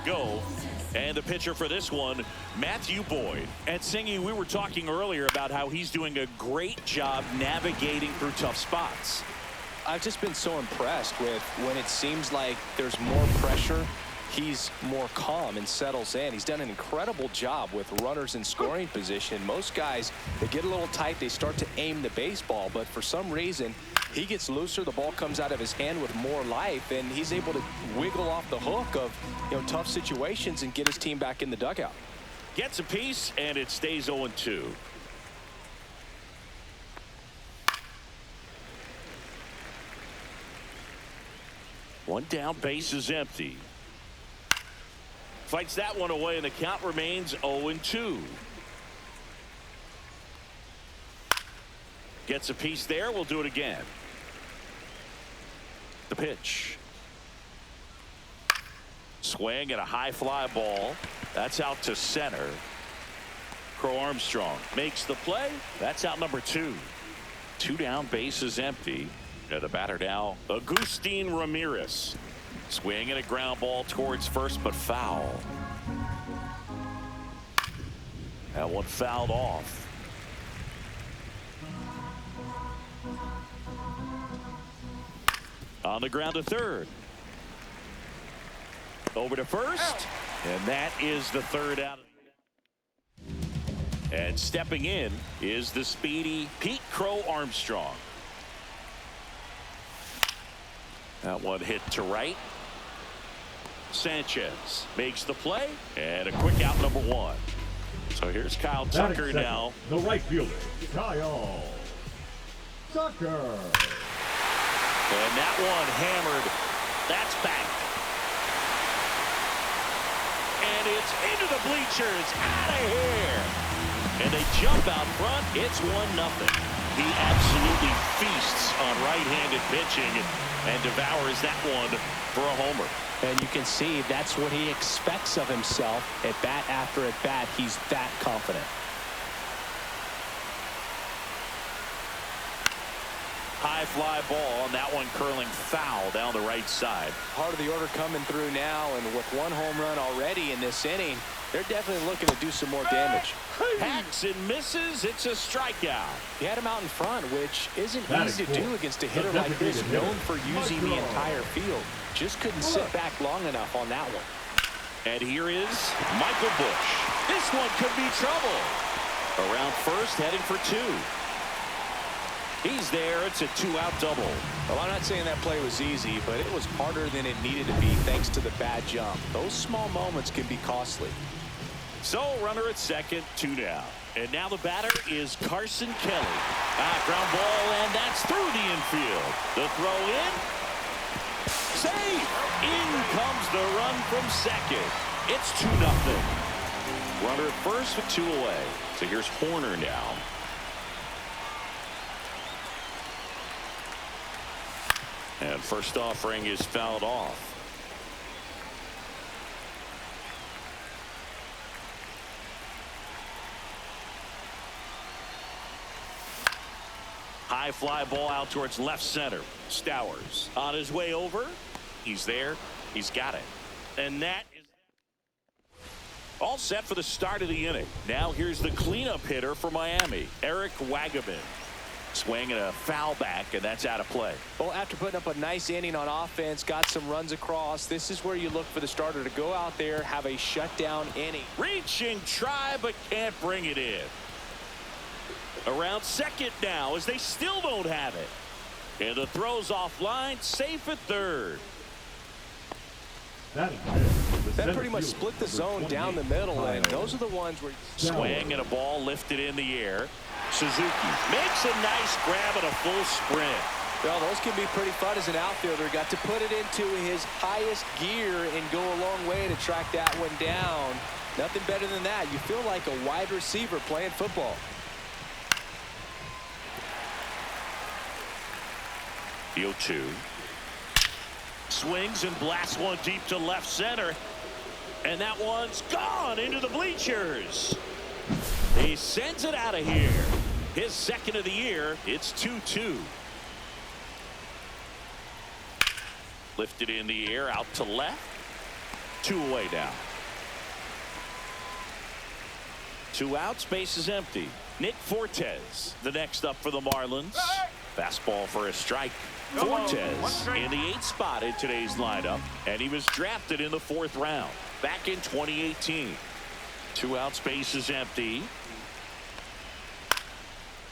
go. And the pitcher for this one, Matthew Boyd. And Singy, we were talking earlier about how he's doing a great job navigating through tough spots. I've just been so impressed with when it seems like there's more pressure, he's more calm and settles in. He's done an incredible job with runners in scoring position. Most guys, they get a little tight, they start to aim the baseball, but for some reason, he gets looser, the ball comes out of his hand with more life, and he's able to wiggle off the hook of tough situations and get his team back in the dugout. Gets a piece, and it stays 0-2. One down, base is empty. Fights that one away, and the count remains 0-2. Gets a piece there. We'll do it again. The pitch. Swing and a high fly ball. That's out to center. Crow Armstrong makes the play. That's out number 2. 2 down, base is empty. And the batter now, Agustin Ramirez. Swing and a ground ball towards first, but foul. That one fouled off. On the ground to third. Over to first. And that is the third out. And stepping in is the speedy Pete Crow Armstrong. That one hit to right. Sanchez makes the play. And a quick out, number 1. So here's Kyle Tucker now. The right fielder, Kyle Tucker. And that one hammered. That's back. And it's into the bleachers. Out of here. And they jump out front. It's 1-0. He absolutely feasts on right-handed pitching and devours that one for a homer. And you can see that's what he expects of himself at bat after at bat. He's that confident. High fly ball, and that one curling foul down the right side. Part of the order coming through now, and with 1 home run already in this inning, they're definitely looking to do some more damage. Hacks and misses. It's a strikeout. He had him out in front, which isn't easy to do against a hitter like this, known for using the entire field. Just couldn't sit back long enough on that one. And here is Michael Busch. This one could be trouble. Around first, heading for 2. He's there. It's a 2-out double. Well, I'm not saying that play was easy, but it was harder than it needed to be thanks to the bad jump. Those small moments can be costly. So runner at second, 2 down. And now the batter is Carson Kelly. Ground ball, and that's through the infield. The throw in. Save. In comes the run from second. It's 2-0. Runner at first with 2 away. So here's Horner now. And first offering is fouled off. High fly ball out towards left center. Stowers on his way over. He's there. He's got it. And that is all set for the start of the inning. Now here's the cleanup hitter for Miami, Eric Wagaman. Swing and a foul back, and that's out of play. Well, after putting up a nice inning on offense, got some runs across, this is where you look for the starter to go out there, have a shutdown inning. Reaching, try, but can't bring it in. Around second now, as they still don't have it. And the throw's offline, safe at third. That pretty much split the zone down the middle, and those are the ones where... Swing and a ball lifted in the air. Suzuki makes a nice grab and a full sprint. Well, those can be pretty fun as an outfielder. Got to put it into his highest gear and go a long way to track that one down. Nothing better than that. You feel like a wide receiver playing football. The 0-2. Swings and blasts one deep to left center. And that one's gone into the bleachers. He sends it out of here. His second of the year. It's 2-2. Lifted in the air out to left. 2 away now. 2 outs, base is empty. Nick Fortes, the next up for the Marlins. Fastball for a strike. Fortes in the 8th spot in today's lineup, and he was drafted in the 4th round back in 2018. 2 outs, base is empty.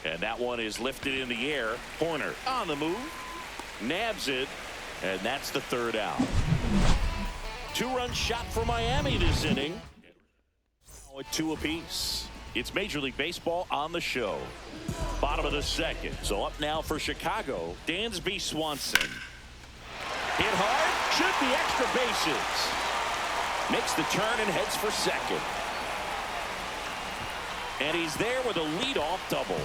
And that one is lifted in the air. Horner on the move. Nabs it. And that's the 3rd out. 2-run shot for Miami this inning. At 2 apiece. It's Major League Baseball on the show. Bottom of the 2nd. So up now for Chicago, Dansby Swanson. Hit hard. Should be extra bases. Makes the turn and heads for 2nd. And he's there with a leadoff double.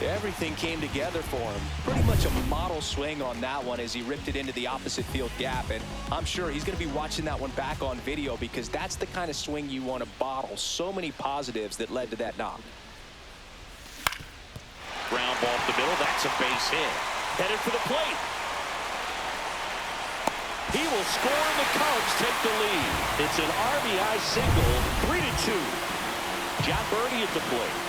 Everything came together for him. Pretty much a model swing on that one as he ripped it into the opposite field gap. And I'm sure he's going to be watching that one back on video because that's the kind of swing you want to bottle. So many positives that led to that knock. Ground ball up the middle. That's a base hit. Headed for the plate. He will score and the Cubs take the lead. It's an RBI single, 3-2. John Birdie at the plate.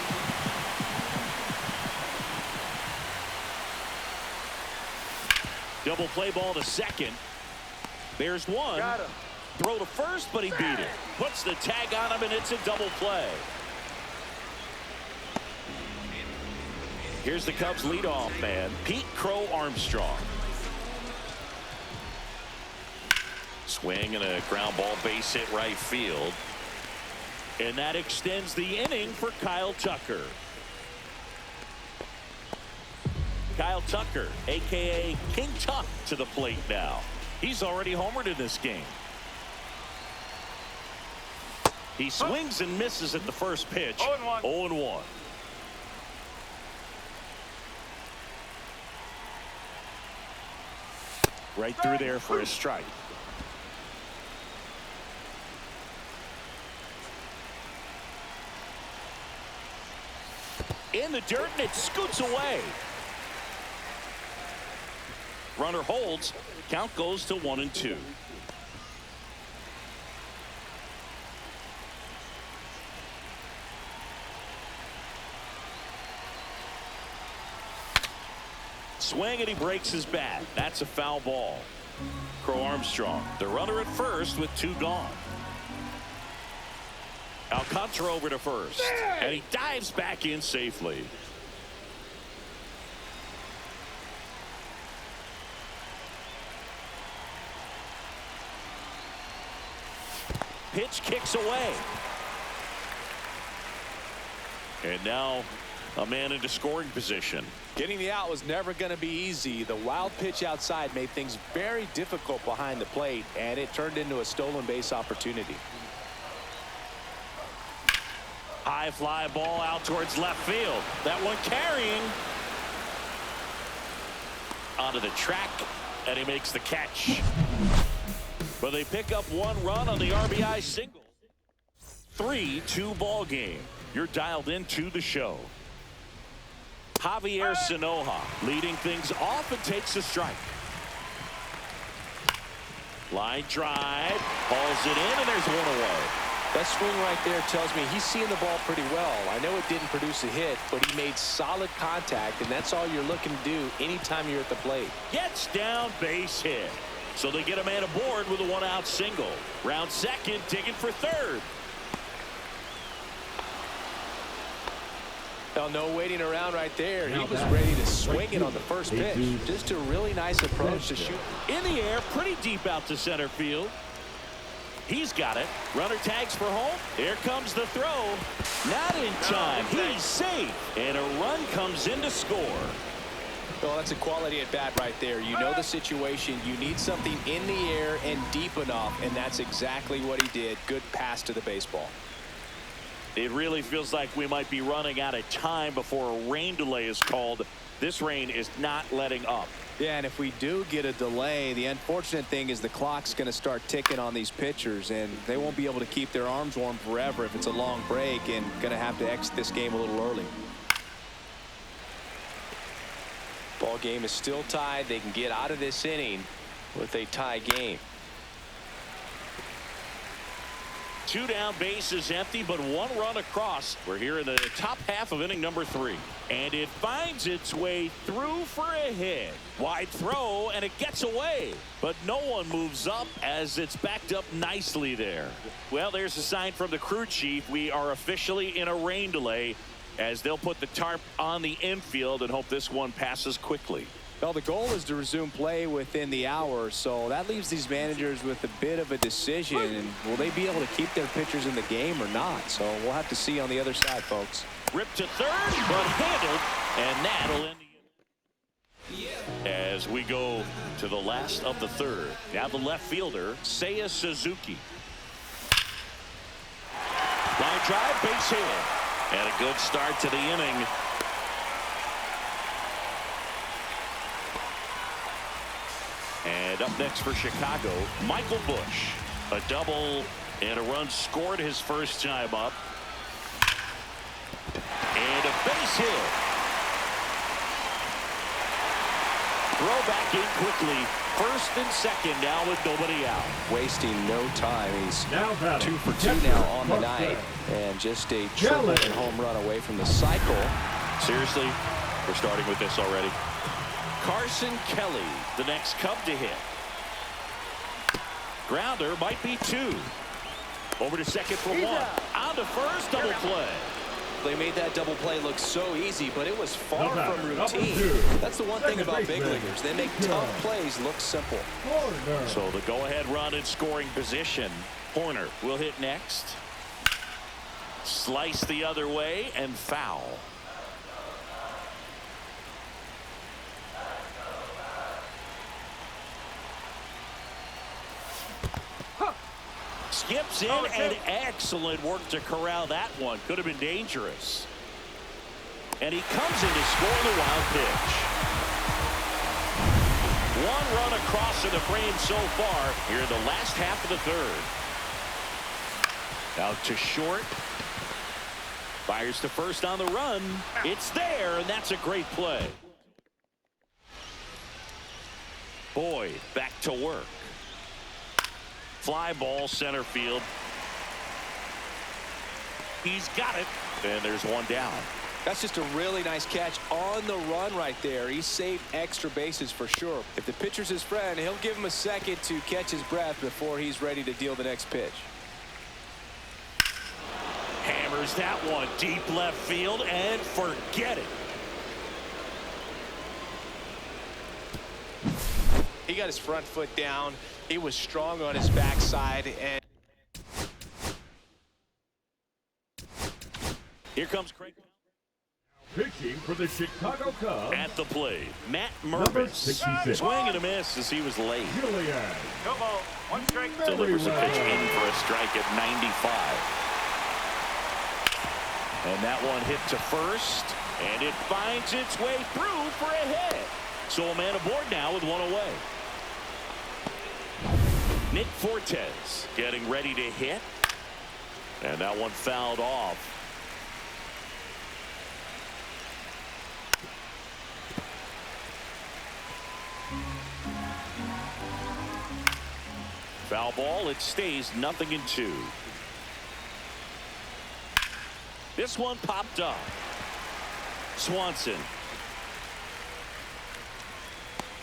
Double play ball to 2nd. There's one. Throw to first, but he beat it. Puts the tag on him, and it's a double play. Here's the Cubs leadoff man, Pete Crow Armstrong. Swing and a ground ball base hit right field. And that extends the inning for Kyle Tucker. Kyle Tucker, a.k.a. King Tuck, to the plate now. He's already homered in this game. He swings and misses at the first pitch. 0-1. Right through there for a strike. In the dirt, and it scoots away. Runner holds. Count goes to 1-2. Swing and he breaks his bat. That's a foul ball. Crow Armstrong, the runner at first with 2 gone. Alcantara over to first, and he dives back in safely. Pitch kicks away. And now a man into scoring position. Getting the out was never going to be easy. The wild pitch outside made things very difficult behind the plate, and it turned into a stolen base opportunity. High fly ball out towards left field. That one carrying onto the track, and he makes the catch. But they pick up 1 run on the RBI single. 3-2 ball game. You're dialed into the show. Javier Sanoja leading things off and takes a strike. Line drive, hauls it in, and there's 1 away. That swing right there tells me he's seeing the ball pretty well. I know it didn't produce a hit, but he made solid contact, and that's all you're looking to do anytime you're at the plate. Gets down, base hit. So they get a man aboard with a 1-out single. Round 2nd, digging for 3rd. Well, no waiting around right there. He was ready to swing it on the first pitch. Just a really nice approach to shoot. In the air, pretty deep out to center field. He's got it. Runner tags for home. Here comes the throw. Not in time. He's safe. And a run comes in to score. Well, that's a quality at bat right there. You know the situation. You need something in the air and deep enough, and that's exactly what he did. Good pass to the baseball. It really feels like we might be running out of time before a rain delay is called. This rain is not letting up. Yeah, and if we do get a delay, the unfortunate thing is the clock's going to start ticking on these pitchers, and they won't be able to keep their arms warm forever if it's a long break, and going to have to exit this game a little early. Ball game is still tied. They can get out of this inning with a tie game. 2 down, bases empty, but 1 run across. We're here in the top half of inning number 3. And it finds its way through for a hit. Wide throw, and it gets away. But no one moves up as it's backed up nicely there. Well, there's a sign from the crew chief. We are officially in a rain delay as they'll put the tarp on the infield and hope this one passes quickly. Well, the goal is to resume play within the hour, so that leaves these managers with a bit of a decision. And will they be able to keep their pitchers in the game or not? So we'll have to see on the other side, folks. Ripped to third, but handled, and that'll end the inning. As we go to the last of the third. Now the left fielder, Seiya Suzuki. Line drive, base hit. And a good start to the inning. And up next for Chicago, Michael Busch. A double and a run scored his first time up. And a base hit. Throw back in quickly. First and second now with nobody out. Wasting no time. He's Now batting, 2 for 2 now on the night. And just a triple and home run away from the cycle. Seriously, we're starting with this already. Carson Kelly, the next Cub to hit. Grounder might be 2. Over to second for 1. On to first, double play. They made that double play look so easy, but it was far from routine. 2. That's the one thing about big leaguers. They make tough plays look simple. Corner. So the go-ahead run in scoring position. Horner will hit next. Slice the other way and foul. Skips in, and excellent work to corral that one. Could have been dangerous. And he comes in to score the wild pitch. 1 run across in the frame so far here in the last half of the third. Out to short. Fires to first on the run. It's there, and that's a great play. Boyd back to work. Fly ball center field. He's got it, and there's 1 down. That's just a really nice catch on the run right there. He saved extra bases for sure. If the pitcher's his friend, he'll give him a second to catch his breath before he's ready to deal the next pitch. Hammers that one deep left field, and forget it. He got his front foot down. He was strong on his backside, and here comes Craig. Pitching for the Chicago Cubs. At the plate, Matt Number Mervis. 66. Swing and a miss as he was late. Julian. No ball. 1 strike. Delivers a pitch in for a strike at 95. And that one hit to first, and it finds its way through for a hit. So a man aboard now with 1 away. Nick Fortes getting ready to hit, and that one fouled off. Foul ball. It stays 0-2. This one popped up. Swanson.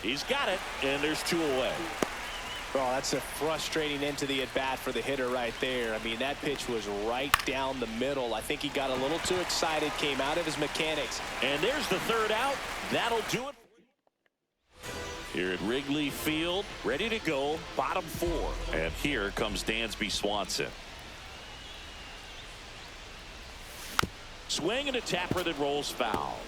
He's got it, and there's 2 away. oh, that's a frustrating end to the at-bat for the hitter right there. I mean, that pitch was right down the middle. I think he got a little too excited, came out of his mechanics. And there's the 3rd out. That'll do it. Here at Wrigley Field, ready to go, bottom 4. And here comes Dansby Swanson. Swing and a tapper that rolls foul.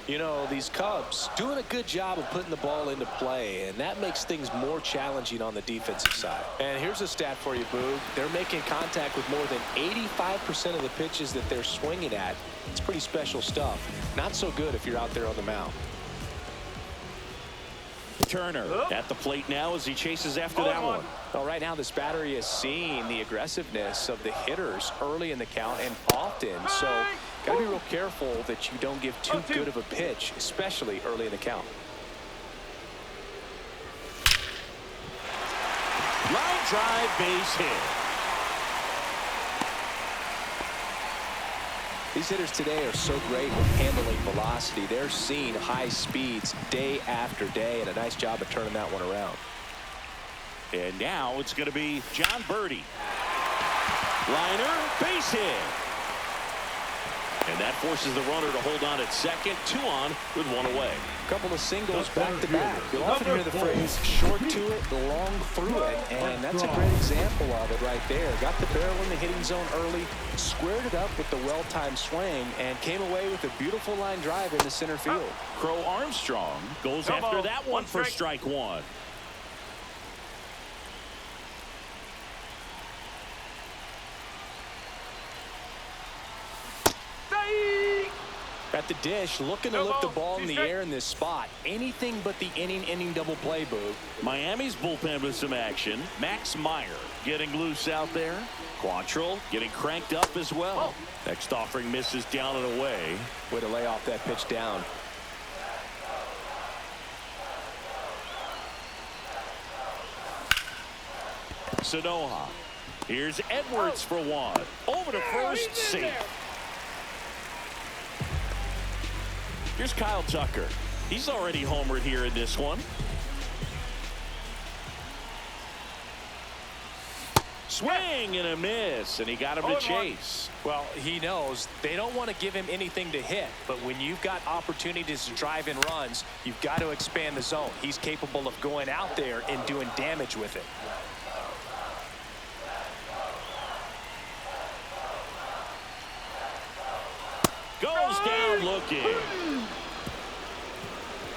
You know, these Cubs doing a good job of putting the ball into play, and that makes things more challenging on the defensive side. And here's a stat for you, Boog. They're making contact with more than 85% of the pitches that they're swinging at. It's pretty special stuff. Not so good if you're out there on the mound. Turner at the plate now as he chases after that one. Well, right now this battery is seeing the aggressiveness of the hitters early in the count and often. So got to be real careful that you don't give too good of a pitch, especially early in the count. Line drive, base hit. These hitters today are so great with handling velocity. They're seeing high speeds day after day, and a nice job of turning that one around. And now it's going to be John Birdie. Liner, base hit. And that forces the runner to hold on at second. 2 on with 1 away. A couple of singles back-to-back. You'll often hear the phrase short to it, long through it, and that's a great example of it right there. Got the barrel in the hitting zone early, squared it up with the well-timed swing, and came away with a beautiful line drive into center field. Crow Armstrong goes after that one for strike 1. At the dish, looking to lift the ball in the air in this spot. Anything but the inning double play, Boo. Miami's bullpen with some action. Max Meyer getting loose out there. Quantrill getting cranked up as well. Next offering misses down and away. Way to lay off that pitch down. Sanoha. Here's Edwards for 1. Over to first, safe. Here's Kyle Tucker. He's already homered here in this one. Swing and a miss, and he got him to chase. Well, he knows they don't want to give him anything to hit, but when you've got opportunities to drive in runs, you've got to expand the zone. He's capable of going out there and doing damage with it. Goes down looking.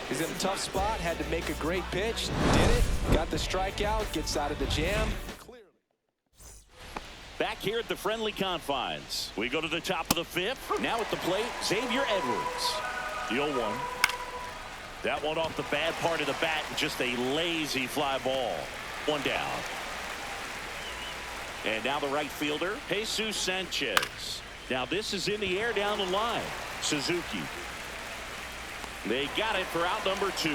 He's in a tough spot, had to make a great pitch, did it, got the strikeout, gets out of the jam. Back here at the friendly confines. We go to the top of the 5th. Now at the plate, Xavier Edwards. The 0-1. That one off the bad part of the bat, just a lazy fly ball. 1 down. And now the right fielder, Jesus Sanchez. Now this is in the air down the line. Suzuki. They got it for out number 2.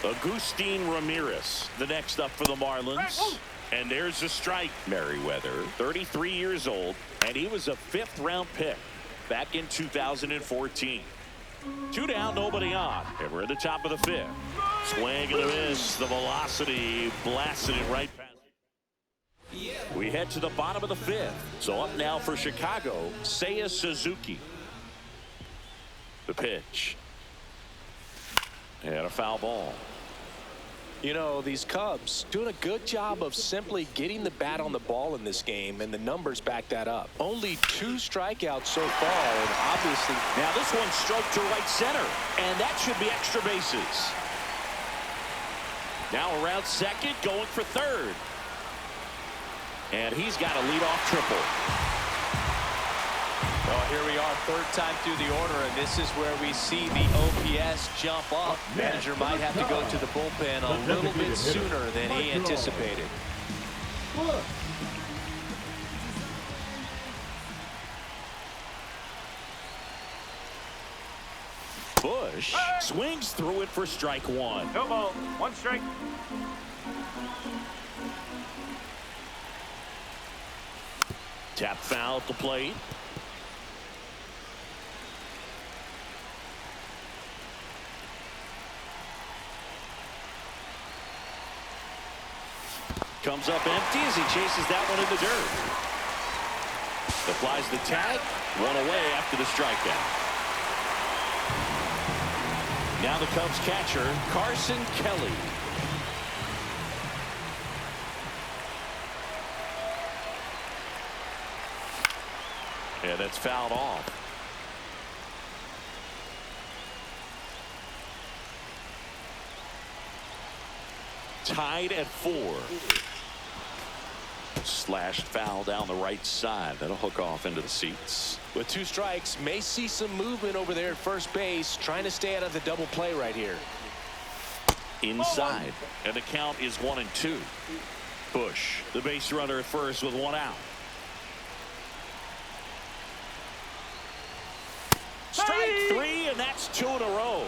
Agustin Ramirez, the next up for the Marlins. And there's a strike. Merriweather, 33 years old, and he was a 5th-round pick back in 2014. 2 down, nobody on. And we're at the top of the 5th. Swing and a miss. The velocity blasted it right past. We head to the bottom of the 5th. So up now for Chicago, Seiya Suzuki. The pitch. And a foul ball. You know, these Cubs doing a good job of simply getting the bat on the ball in this game, and the numbers back that up. Only 2 strikeouts so far, and obviously. Now this one stroked to right center, and that should be extra bases. Now around second, going for third. And he's got a leadoff triple. Well, here we are, 3rd time through the order, and this is where we see the OPS jump up. Manager might have to go to the bullpen a little bit sooner than he anticipated. Bush swings through it for strike 1. No ball, 1 strike. Tap foul at the plate. Comes up empty as he chases that one in the dirt. Applies the tag. 1 away after the strikeout. Now the Cubs catcher, Carson Kelly. Yeah, that's fouled off. Tied at 4. Slashed foul down the right side. That'll hook off into the seats. With 2 strikes, may see some movement over there at first base, trying to stay out of the double play right here. Inside, and the count is 1-2. Bush, the base runner at first with 1 out. Strike 3, and that's 2 in a row.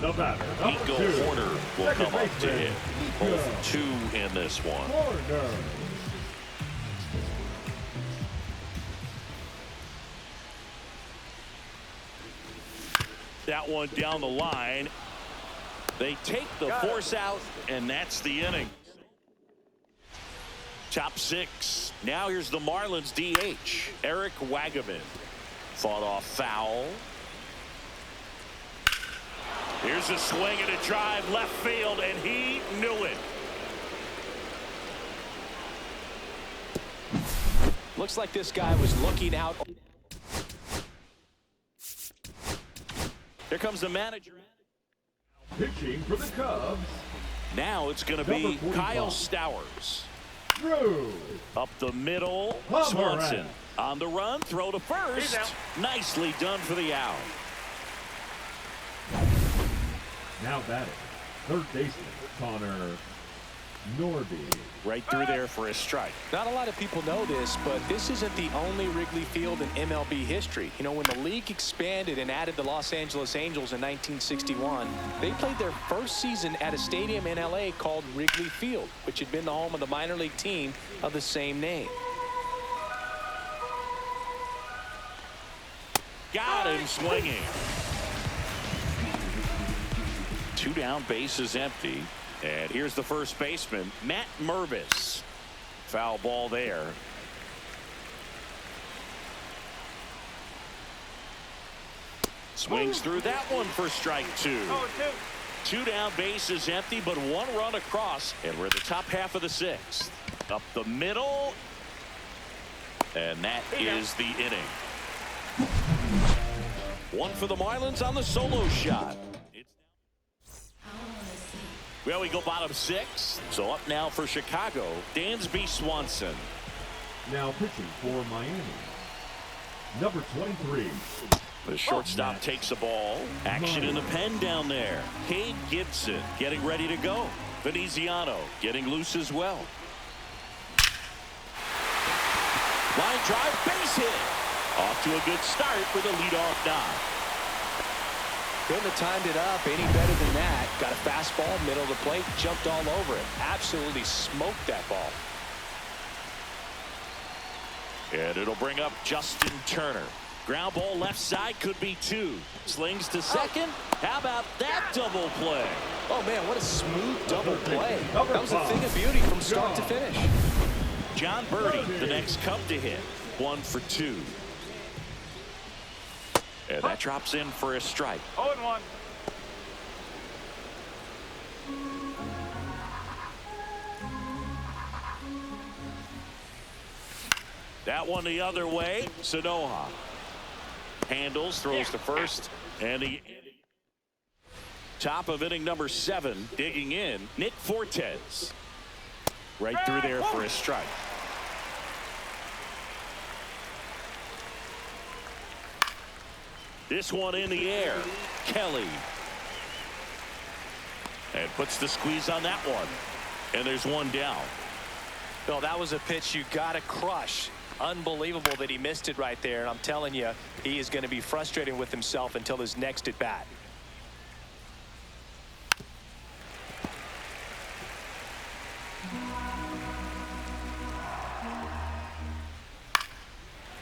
The batter, Nico Horner will come up to hit. Both 2 in this one. That one down the line. They take the force out, and that's the inning. Top six. Now here's the Marlins DH, Eric Wagaman. Fought off foul. Here's a swing and a drive left field, and he knew it. Looks like this guy was looking out. Here comes the manager. Pitching for the Cubs, Now it's going to be Kyle Stowers. Drew. Up the middle, Pomeranz. Swanson on the run, throw to first. Nicely done for the out. Now batting, third baseman Connor Norby. Right through there for a strike. Not a lot of people know this, but this isn't the only Wrigley Field in MLB history. You know, when the league expanded and added the Los Angeles Angels in 1961, they played their first season at a stadium in LA called Wrigley Field, which had been the home of the minor league team of the same name. Got him swinging. 2 down, bases empty. And here's the first baseman, Matt Mervis. Foul ball there. Swings through that one for strike 2. 2 down, bases empty, but 1 run across. And we're at the top half of the 6th. Up the middle. And that is the inning. 1 for the Marlins on the solo shot. Well, we go bottom 6. So up now for Chicago, Dansby Swanson. Now pitching for Miami, number 23. The shortstop takes the ball. Action in the pen down there. Cade Gibson getting ready to go. Veneziano getting loose as well. Line drive, base hit. Off to a good start with a leadoff knock. Couldn't have timed it up any better than that. Got a fastball, middle of the plate, jumped all over it. Absolutely smoked that ball. And it'll bring up Justin Turner. Ground ball left side, could be 2. Slings to second. How about that double play? Oh, man, what a smooth double play. That was a thing of beauty from start to finish. John Birdie, the next Cub to hit. 1 for 2. And that drops in for a strike. 0-1. That one the other way. Sanoha handles, throws to first, and the top of inning number 7, digging in, Nick Fortes. Right through there for a strike. This one in the air. Kelly. And puts the squeeze on that one. And there's 1 down. Bill, that was a pitch you got to crush. Unbelievable that he missed it right there. And I'm telling you, he is going to be frustrated with himself until his next at bat.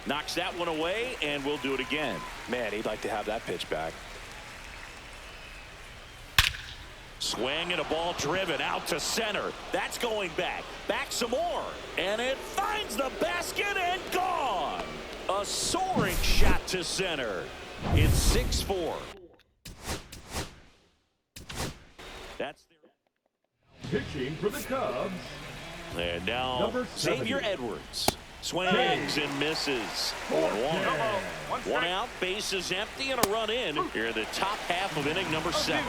Knocks that one away, and we'll do it again. Man, he'd like to have that pitch back. Swing and a ball driven out to center. That's going back. Back some more. And it finds the basket and gone. A soaring shot to center. It's 6-4. That's Pitching for the Cubs, and now number 70. Xavier Edwards. Swings and misses. 1-1. 1 out, bases empty, and a run in. Here in the top half of inning number 7.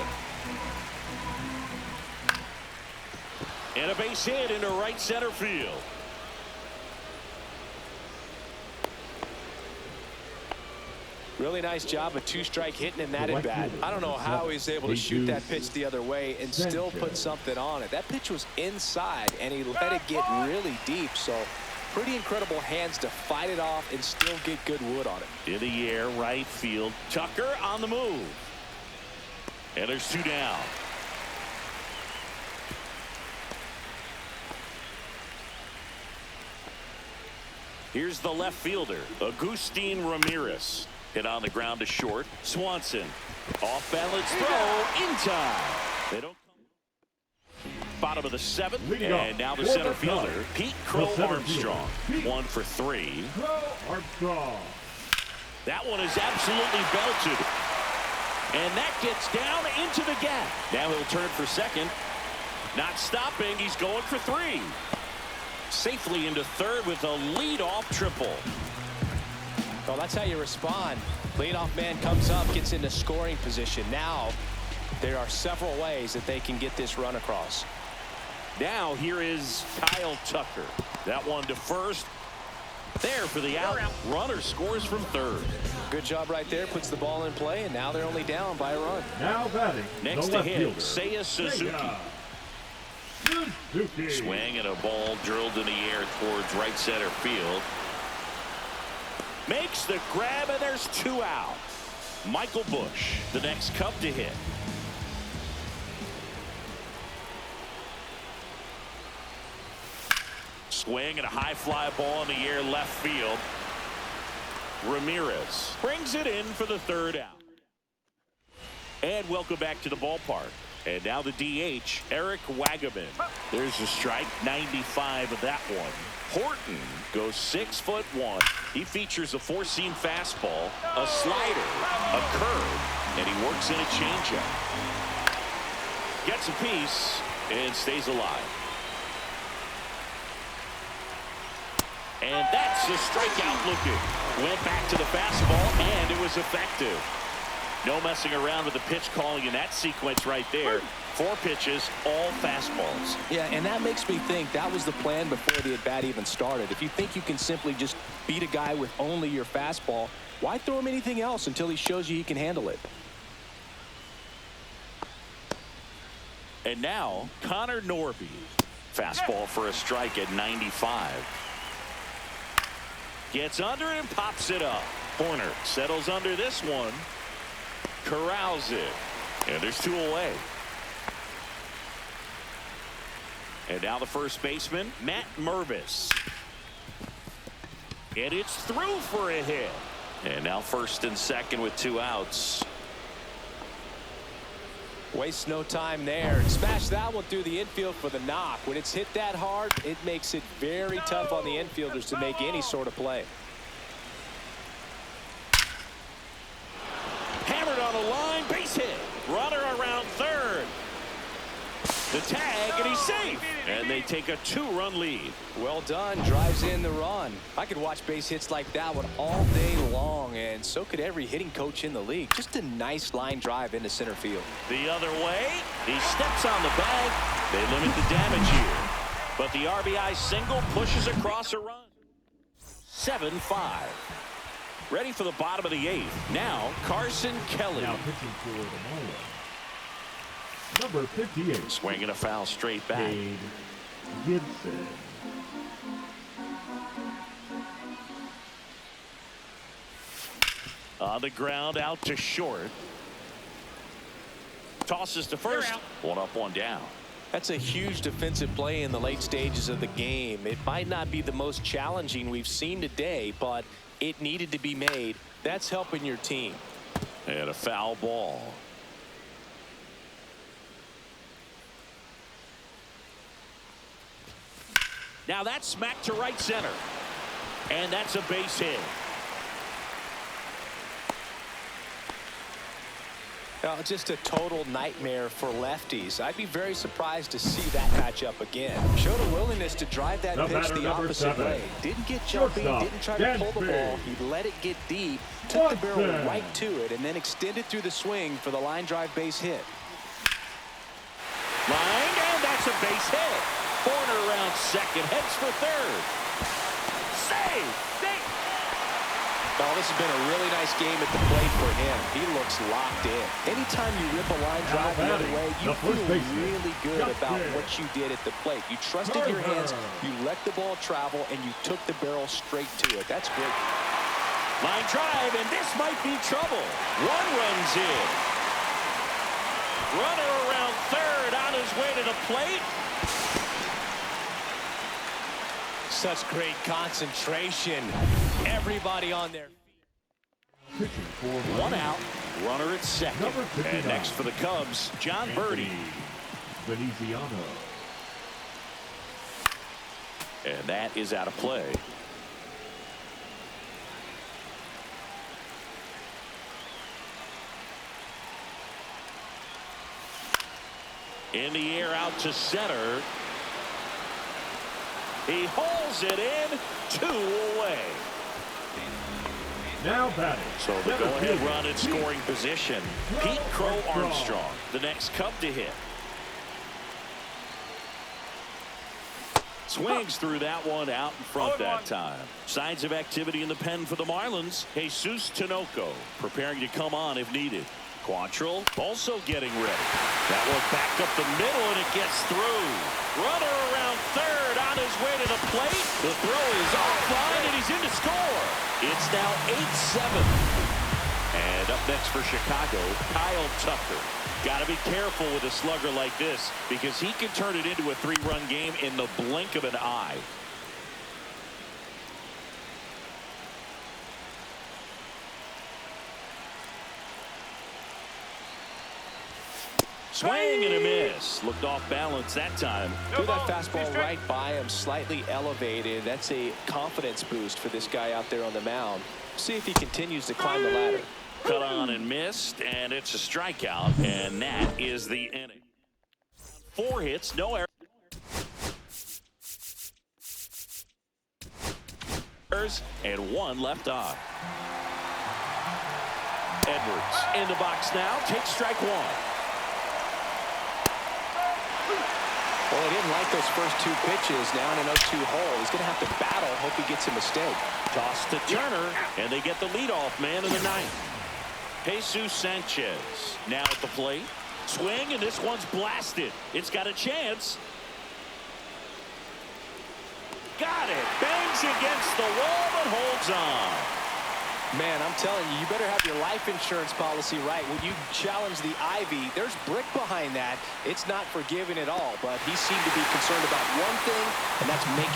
And a base hit into right center field. Really nice job of 2-strike hitting in that at bat. I don't know how he's able to shoot that pitch the other way and still put something on it. That pitch was inside, and he let it get really deep. So pretty incredible hands to fight it off and still get good wood on it. In the air, right field. Tucker on the move. And there's 2 down. Here's the left fielder, Agustin Ramirez. Hit on the ground to short. Swanson. Off balance throw in time. They don't. Bottom of the 7th, and now the center fielder, Pete Crow Armstrong. 1 for 3. Crow Armstrong. That one is absolutely belted. And that gets down into the gap. Now he'll turn for second. Not stopping. He's going for 3. Safely into third with a leadoff triple. Well, that's how you respond. Leadoff man comes up, gets into scoring position. Now there are several ways that they can get this run across. Now here is Kyle Tucker. That one to first. There for the out. Runner scores from third. Good job right there. Puts the ball in play, and now they're only down by a run. Now batting. Next the to left him, fielder, Seiya Suzuki. Suzuki. Swing and a ball drilled in the air towards right center field. Makes the grab, and there's 2 out. Michael Busch, the next Cub to hit. Swing and a high fly ball in the air left field. Ramirez brings it in for the 3rd out. And welcome back to the ballpark. And now the DH, Eric Wagaman. There's a strike, 95 of that one. Horton goes 6'1". He features a 4-seam fastball, a slider, a curve, and he works in a changeup. Gets a piece and stays alive. And that's a strikeout looking. Went back to the fastball, and it was effective. No messing around with the pitch calling in that sequence right there. 4 pitches, all fastballs. Yeah, and that makes me think that was the plan before the at-bat even started. If you think you can simply just beat a guy with only your fastball, why throw him anything else until he shows you he can handle it? And now, Connor Norby. Fastball for a strike at 95. Gets under it and pops it up. Horner settles under this one. Corrals it. And there's 2 away. And now the first baseman, Matt Mervis. And it's through for a hit. And now first and second with 2 outs. Waste no time there. Smash that one through the infield for the knock. When it's hit that hard, it makes it very tough on the infielders to make any sort of play. Hammered on a line, base hit. Runner around third. The tag, and he's safe. And they take a 2-run lead. Well done. Drives in the run. I could watch base hits like that one all day long, and so could every hitting coach in the league. Just a nice line drive into center field. The other way, he steps on the bag. They limit the damage here. But the RBI single pushes across a run. 7-5. Ready for the bottom of the 8th. Now, Carson Kelly. Now pitching for the Marlins. Number 58. Swinging a foul straight back. Cade Gibson. On the ground, out to short. Tosses to first. 1 up, 1 down. That's a huge defensive play in the late stages of the game. It might not be the most challenging we've seen today, but it needed to be made. That's helping your team. And a foul ball. Now that's smacked to right center. And that's a base hit. Just a total nightmare for lefties. I'd be very surprised to see that matchup again. Showed a willingness to drive that pitch the opposite way. Didn't get jumpy, didn't try to pull the ball. He let it get deep, took the barrel right to it, and then extended through the swing for the line drive base hit. Line, and that's a base hit. Corner around second, heads for third. Save! Oh, this has been a really nice game at the plate for him. He looks locked in. Anytime you rip a line drive the other way, you feel really good about what you did at the plate. You trusted your hands, you let the ball travel, and you took the barrel straight to it. That's great. Line drive, and this might be trouble. 1 runs in. Runner around third on his way to the plate. Such great concentration. Everybody on their Pitching for One out, runner at second. Number 59. And next for the Cubs, John Birdie. Veneziano. And that is out of play. In the air out to center. He hauls it in, 2 away. Now batting. So the go-ahead run in scoring position. Pete Crow Armstrong, the next Cub to hit. Swings through that one out in front that time. Signs of activity in the pen for the Marlins. Jesus Tinoco preparing to come on if needed. Quantrill also getting ready. That one back up the middle, and it gets through. Runner around third on his way to the plate. The throw is offline, and he's in to score. It's now 8-7. And up next for Chicago, Kyle Tucker. Got to be careful with a slugger like this because he can turn it into a 3-run game in the blink of an eye. Swing and a miss. Looked off balance that time. Threw that fastball right by him, slightly elevated. That's a confidence boost for this guy out there on the mound. See if he continues to climb the ladder. Cut on and missed, and it's a strikeout, and that is the inning. 4 hits, no errors, and 1 left on. Edwards in the box now, takes strike 1. Well, he didn't like those first 2 pitches. Now in an 0-2 hole. He's going to have to battle. Hope he gets a mistake. Toss to Turner, and they get the leadoff man in the 9th. Jesus Sanchez now at the plate. Swing, and this one's blasted. It's got a chance. Got it. Bangs against the wall, but holds on. Man, I'm telling you, you better have your life insurance policy right. When you challenge the Ivy, there's brick behind that. It's not forgiving at all, but he seemed to be concerned about one thing, and that's making